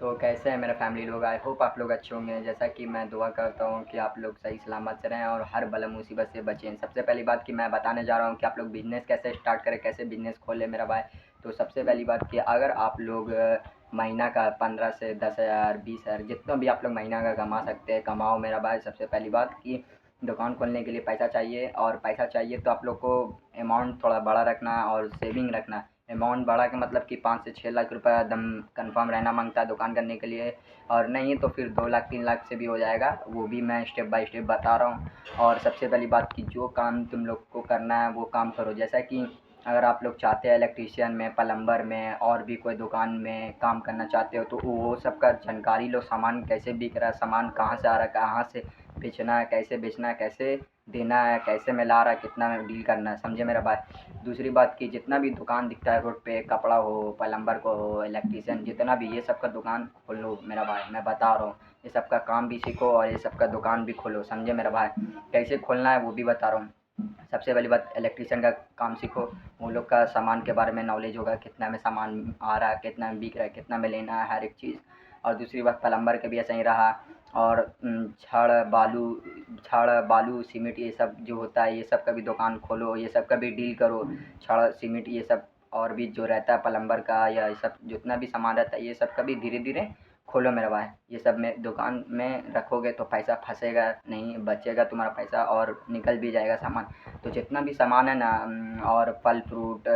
तो कैसे हैं मेरा फैमिली लोग? आई होप आप लोग अच्छे होंगे। जैसा कि मैं दुआ करता हूँ कि आप लोग सही सलामत से रहें और हर बला मुसीबत से बचें। सबसे पहली बात कि मैं बताने जा रहा हूँ कि आप लोग बिज़नेस कैसे स्टार्ट करें, कैसे बिज़नेस खोलें मेरा भाई। तो सबसे पहली बात कि अगर आप लोग महीना का 15 से 10,000 20,000 जितना भी आप लोग महीना का कमा सकते हैं कमाओ मेरा भाई। सबसे पहली बात कि दुकान खोलने के लिए पैसा चाहिए, और पैसा चाहिए तो आप लोग को अमाउंट थोड़ा बड़ा रखना और सेविंग रखना। अमाउंट बढ़ा के मतलब कि 5 से 6 लाख रुपया एकदम कंफर्म रहना मांगता है दुकान करने के लिए, और नहीं तो फिर 2 लाख 3 लाख से भी हो जाएगा। वो भी मैं स्टेप बाय स्टेप बता रहा हूँ। और सबसे पहली बात कि जो काम तुम लोग को करना है वो काम करो। जैसा कि अगर आप लोग चाहते हैं इलेक्ट्रीशियन में, प्लम्बर में और भी कोई दुकान में काम करना चाहते हो तो वो सब का जानकारी लो। सामान कैसे बिक रहा है, सामान कहाँ से आ रहा है, कहाँ से बेचना है, कैसे देना है, कैसे में ला रहा है, कितना में डील करना है, समझे मेरा भाई। दूसरी बात कि जितना भी दुकान दिखता है रोड पे, कपड़ा हो, प्लम्बर को हो, इलेक्ट्रीशियन, जितना भी ये सब का दुकान खोलो मेरा भाई। मैं बता रहा हूँ, ये सब का काम भी सीखो और ये सब का दुकान भी खोलो, समझे मेरा भाई। कैसे खोलना है वो भी बता रहा हूँ। सबसे पहली बात इलेक्ट्रीशियन का काम सीखो। वो लोग का सामान के बारे में नॉलेज होगा, कितना में सामान आ रहा है, कितना में बिक रहा है, कितना में लेना है, हर एक चीज़। और दूसरी बात प्लम्बर के भी ऐसा ही रहा। और छड़ बालू सीमेंट ये सब जो होता है ये सब का भी दुकान खोलो, ये सब का भी डील करो। छड़ सीमेंट ये सब और भी जो रहता है प्लम्बर का या ये सब जितना भी सामान रहता है ये सब का भी धीरे धीरे खोलो मेरा भाई। ये सब में दुकान में रखोगे तो पैसा फंसेगा नहीं, बचेगा तुम्हारा पैसा और निकल भी जाएगा सामान। तो जितना भी सामान है ना, और फल फ्रूट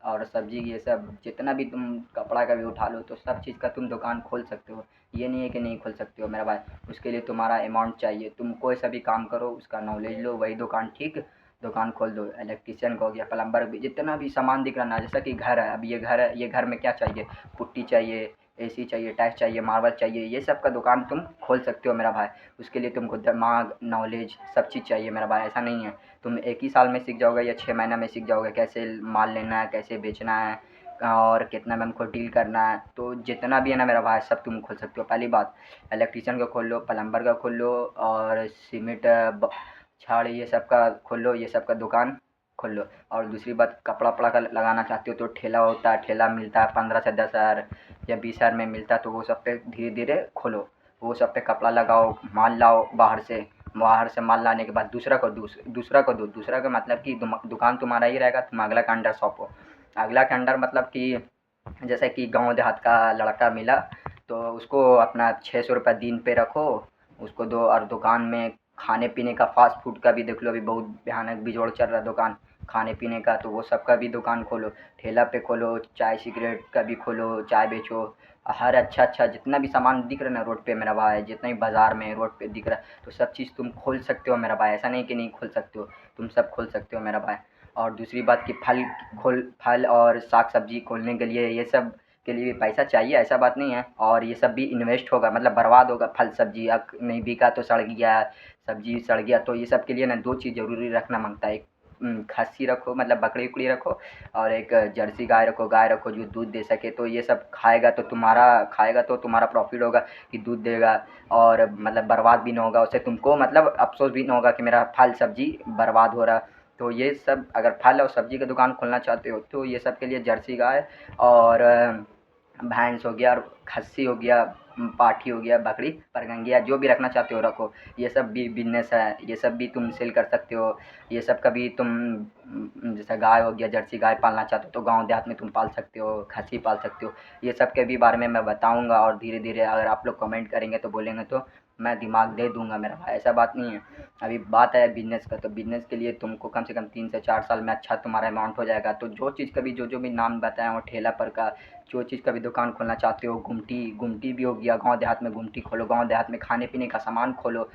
और सब्जी ये सब जितना भी तुम कपड़ा का भी उठा लो तो सब चीज़ का तुम दुकान खोल सकते हो। ये नहीं है कि नहीं खोल सकते हो मेरा भाई। उसके लिए तुम्हारा अमाउंट चाहिए। तुम कोई सा भी काम करो, उसका नॉलेज लो, वही दुकान ठीक दुकान खोल दो। इलेक्ट्रीशियन का हो गया, प्लम्बर भी, जितना भी सामान दिख रहा ना, जैसा कि घर है, अब ये घर है, ये घर में क्या चाहिए, पुट्टी चाहिए, एसी चाहिए, टाइल्स चाहिए, मार्बल चाहिए, ये सब का दुकान तुम खोल सकते हो मेरा भाई। उसके लिए तुमको दिमाग, नॉलेज सब चीज़ चाहिए मेरा भाई। ऐसा नहीं है तुम एक ही साल में सीख जाओगे या 6 महीना में सीख जाओगे कैसे माल लेना है, कैसे बेचना है और कितना में हमको डील करना है। तो जितना भी है ना मेरा भाई सब तुम खोल सकते हो। पहली बात इलेक्ट्रीशियन का खोल लो, प्लम्बर का खोल लो, और सीमेंट छड़ ये सब का खोल लो, ये सब का दुकान खोल लो। और दूसरी बात कपड़ा वपड़ा का लगाना चाहते हो तो ठेला होता है, ठेला मिलता है 15 से 10,000 या 20,000 में मिलता है, तो वो सब पे धीरे धीरे खोलो। वो सब पे कपड़ा लगाओ, माल लाओ बाहर से माल लाने के बाद दूसरा का मतलब कि दुकान तुम्हारा ही रहेगा, तुम अगला का अंडर शॉप हो। अगला के अंडर मतलब कि जैसे कि गांव देहात का लड़का मिला तो उसको अपना 600 रुपये दिन पे रखो, उसको दो। और दुकान में खाने पीने का फास्ट फूड का भी देख लो, अभी बहुत भयानक बिजोड़ चल रहा है दुकान खाने पीने का, तो वो सब का भी दुकान खोलो। ठेला पे खोलो, चाय सिगरेट का भी खोलो, चाय बेचो। हर अच्छा जितना भी सामान दिख रहा है ना रोड पे मेरा भाई, जितना भी बाज़ार में रोड पे दिख रहा है तो सब चीज़ तुम खोल सकते हो मेरा भाई। ऐसा नहीं कि नहीं खोल सकते हो, तुम सब खोल सकते हो मेरा भाई। और दूसरी बात कि फल और साग सब्जी खोलने के लिए ये सब के लिए भी पैसा चाहिए, ऐसा बात नहीं है। और ये सब भी इन्वेस्ट होगा, मतलब बर्बाद होगा। फल सब्जी नहीं बिका तो सड़ गया, सब्जी सड़ गया, तो ये सब के लिए ना दो चीज़ ज़रूरी रखना मांगता है। एक खस्सी रखो, मतलब बकरी उकड़ी रखो, और एक जर्सी गाय रखो जो दूध दे सके। तो ये सब खाएगा तो तुम्हारा प्रॉफिट होगा कि दूध देगा, और मतलब बर्बाद भी ना होगा उससे, तुमको मतलब अफसोस भी ना होगा कि मेरा फल सब्जी बर्बाद हो रहा। तो ये सब अगर फल और सब्जी का दुकान खोलना चाहते हो तो ये सब के लिए जर्सी गाय और भैंस हो गया, और खस्सी हो गया, पाठी हो गया, बकरी, परगंगिया, जो भी रखना चाहते हो रखो। ये सब भी बिजनेस है, ये सब भी तुम सेल कर सकते हो। ये सब का भी तुम जैसे गाय हो गया, जर्सी गाय पालना चाहते हो तो गांव देहात में तुम पाल सकते हो, खस्सी पाल सकते हो। ये सब के भी बारे में मैं बताऊंगा, और धीरे धीरे अगर आप लोग कमेंट करेंगे तो बोलेंगे तो मैं दिमाग दे दूंगा मेरा भाई। ऐसा बात नहीं है। अभी बात है बिजनेस का, तो बिजनेस के लिए तुमको कम से कम 3 से 4 साल में अच्छा तुम्हारा अमाउंट हो जाएगा। तो जो चीज़ का भी जो भी नाम बताया हूँ ठेला पर का, जो चीज़ का भी दुकान खोलना चाहते हो, गुमटी भी हो गया, गांव देहात में गुमटी खोलो, गांव देहात में खाने पीने का सामान खोलो,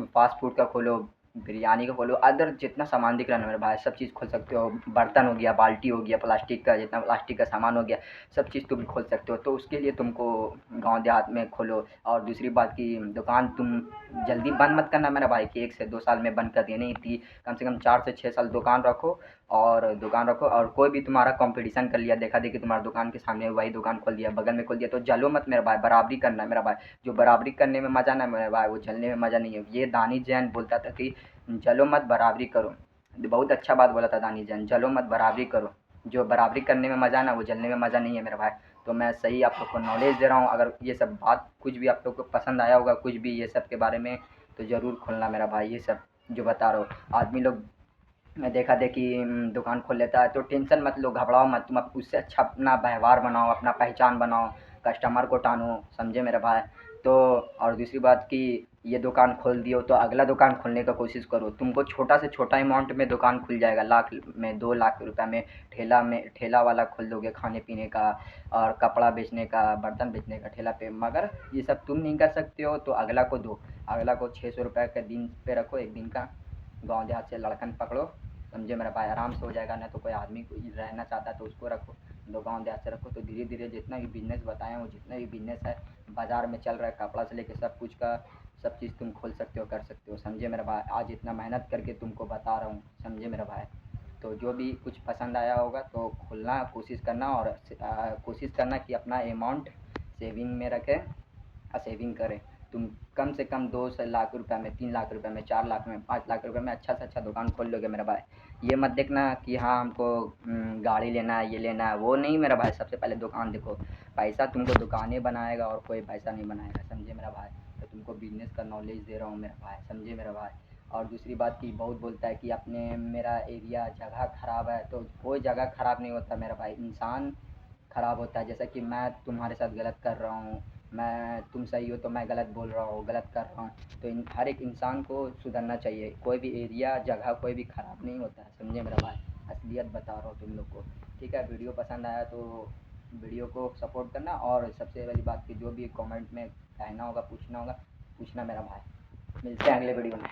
फास्ट फूड का खोलो, बिरयानी का खोलो, अदर जितना सामान दिख रहा है ना मेरे भाई सब चीज़ खोल सकते हो। बर्तन हो गया, बाल्टी हो गया, प्लास्टिक का जितना प्लास्टिक का सामान हो गया, सब चीज़ तुम खोल सकते हो। तो उसके लिए तुमको गांव देहात में खोलो। और दूसरी बात की दुकान तुम जल्दी बंद मत करना मेरा भाई कि 1 से 2 साल में बंद कर दिया, नहीं थी, कम से कम 4 से 6 साल दुकान रखो। और कोई भी तुम्हारा कंपटीशन कर लिया, देखा देखी तुम्हारा दुकान के सामने वही दुकान खोल दिया, बगल में खोल दिया, तो जलो मत मेरा भाई, बराबरी करना है मेरा भाई। जो बराबरी करने में मज़ा ना मेरे भाई, वो जलने में मज़ा नहीं है। ये दानी जैन बोलता था कि जलो मत बराबरी करो। बहुत अच्छा बात बोला था दानी जैन, जलो मत बराबरी करो। जो बराबरी करने में मज़ा ना वो जलने में मज़ा नहीं है मेरा भाई। तो मैं सही आप लोग को नॉलेज दे रहा हूँ। अगर ये सब बात कुछ भी आप लोग को पसंद आया होगा, कुछ भी ये सब के बारे में, तो ज़रूर खोलना मेरा भाई। ये सब जो बता रहा हूँ, आदमी लोग देखा देखी दुकान खोल लेता है, तो टेंशन मत लो, घबराओ मत। तुम उससे अच्छा अपना व्यवहार बनाओ, अपना पहचान बनाओ, कस्टमर को टानो, समझे मेरे भाई। तो और दूसरी बात कि ये दुकान खोल दियो तो अगला दुकान खोलने का कोशिश करो। तुमको छोटा से छोटा अमाउंट में दुकान खुल जाएगा, लाख में 2 लाख रुपए में ठेला वाला खोल दोगे खाने पीने का और कपड़ा बेचने का, बर्तन बेचने का ठेला पे। मगर ये सब तुम नहीं कर सकते हो तो अगला को दो। अगला को 600 रुपये का दिन पे रखो, एक दिन का। गाँव देहात से लड़कन पकड़ो, समझे मेरा भाई, आराम से हो जाएगा। नहीं तो कोई आदमी कोई रहना चाहता है तो उसको रखो, दो गाँव देहात से रखो। तो धीरे धीरे जितना भी बिजनेस बताए हूँ, जितना भी बिजनेस है बाज़ार में चल रहा है, कपड़ा से लेके सब कुछ का सब चीज़ तुम खोल सकते हो, कर सकते हो, समझे मेरा भाई। आज इतना मेहनत करके तुमको बता रहा हूँ, समझे मेरा भाई। तो जो भी कुछ पसंद आया होगा तो खोलना कोशिश करना, और कोशिश करना कि अपना अमाउंट सेविंग में रखें और सेविंग करें। तुम कम से कम 2 लाख रुपए में, 3 लाख रुपए में, 4 लाख में, 5 लाख रुपए में अच्छा से अच्छा दुकान खोल लोगे मेरा भाई। ये मत देखना कि हाँ हमको गाड़ी लेना है, ये लेना है, वो नहीं मेरा भाई। सबसे पहले दुकान देखो। पैसा तुमको दुकानें बनाएगा और कोई पैसा नहीं बनाएगा, समझे मेरा भाई। तो तुमको बिजनेस का नॉलेज दे रहा हूँ मेरा भाई, समझे मेरा भाई। और दूसरी बात कि बहुत बोलता है कि अपने मेरा एरिया जगह ख़राब है, तो कोई जगह ख़राब नहीं होता मेरा भाई, इंसान ख़राब होता है। जैसा कि मैं तुम्हारे साथ गलत कर रहा हूँ, मैं तुम सही हो तो मैं गलत बोल रहा हूँ, गलत कर रहा हूँ। तो हर एक इंसान को सुधरना चाहिए। कोई भी एरिया जगह कोई भी ख़राब नहीं होता है, समझे मेरा भाई। असलियत बता रहा हूँ तुम लोग को। ठीक है, वीडियो पसंद आया तो वीडियो को सपोर्ट करना, और सबसे बड़ी बात कि जो भी कमेंट में कहना होगा, पूछना होगा, पूछना मेरा भाई। मिलते हैं अगले वीडियो में।